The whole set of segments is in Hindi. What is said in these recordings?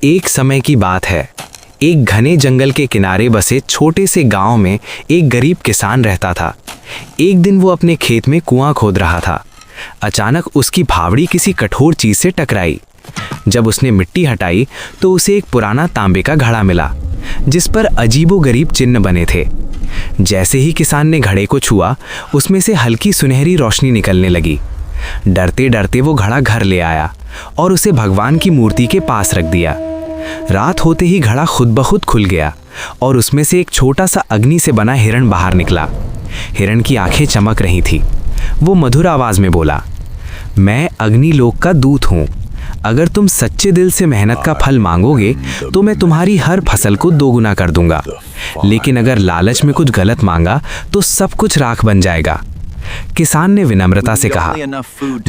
एक समय की बात है। एक घने जंगल के किनारे बसे छोटे से गांव में एक गरीब किसान रहता था। एक दिन वो अपने खेत में कुआं खोद रहा था। अचानक उसकी फावड़ी किसी कठोर चीज से टकराई। जब उसने मिट्टी हटाई तो उसे एक पुराना तांबे का घड़ा मिला, जिस पर अजीबोगरीब चिन्ह बने थे। जैसे ही किसान ने घड़े को छुआ, उसमें से हल्की सुनहरी रोशनी निकलने लगी। डरते डरते वो घड़ा घर ले आया और उसे भगवान की मूर्ति के पास रख दिया। रात होते ही घड़ा खुद ब खुद खुल गया और उसमें से एक छोटा सा अग्नि से बना हिरण बाहर निकला। हिरण की आंखें चमक रही थी। वो मधुर आवाज में बोला, मैं अग्निलोक का दूत हूँ। अगर तुम सच्चे दिल से मेहनत का फल मांगोगे तो मैं तुम्हारी हर फसल को दोगुना कर दूंगा, लेकिन अगर लालच में कुछ गलत मांगा तो सब कुछ राख बन जाएगा। किसान ने विनम्रता से कहा,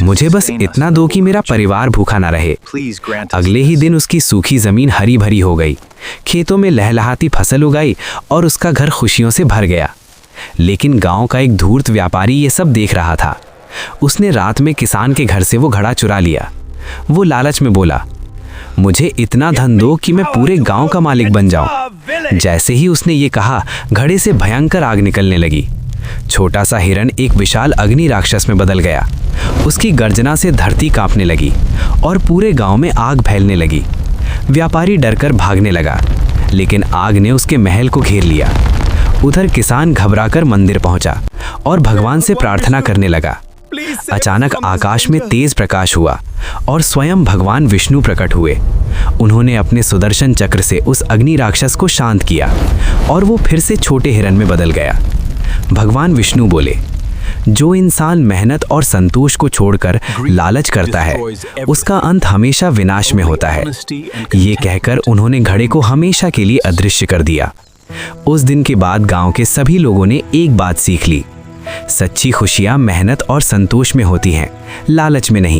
मुझे बस इतना दो कि मेरा परिवार भूखा ना रहे। अगले ही दिन उसकी सूखी जमीन हरी भरी हो गई, खेतों में लहलहाती फसल उगाई और उसका घर खुशियों से भर गया। लेकिन गांव का एक धूर्त व्यापारी ये सब देख रहा था। उसने रात में किसान के घर से वो घड़ा चुरा लिया। वो लालच में बोला, मुझे इतना धन दो कि मैं पूरे गांव का मालिक बन जाऊं। जैसे ही उसने ये कहा, घड़े से भयंकर आग निकलने लगी। छोटा सा हिरण एक विशाल अग्नि राक्षस में बदल गया। उसकी गर्जना से धरती कांपने लगी और पूरे गांव में आग फैलने लगी। व्यापारी डरकर भागने लगा, लेकिन आग ने उसके महल को घेर लिया। उधर किसान घबराकर मंदिर पहुंचा और भगवान से प्रार्थना करने लगा। अचानक आकाश में तेज प्रकाश हुआ और स्वयं भगवान विष्णु प्रकट हुए। उन्होंने अपने सुदर्शन चक्र से उस अग्नि राक्षस को शांत किया और वो फिर से छोटे हिरण में बदल गया। भगवान विष्णु बोले, जो इंसान मेहनत और संतोष को छोड़कर लालच करता है, उसका अंत हमेशा विनाश में होता है। ये कहकर उन्होंने घड़े को हमेशा के लिए अदृश्य कर दिया। उस दिन के बाद गांव के सभी लोगों ने एक बात सीख ली, सच्ची खुशियां मेहनत और संतोष में होती हैं, लालच में नहीं।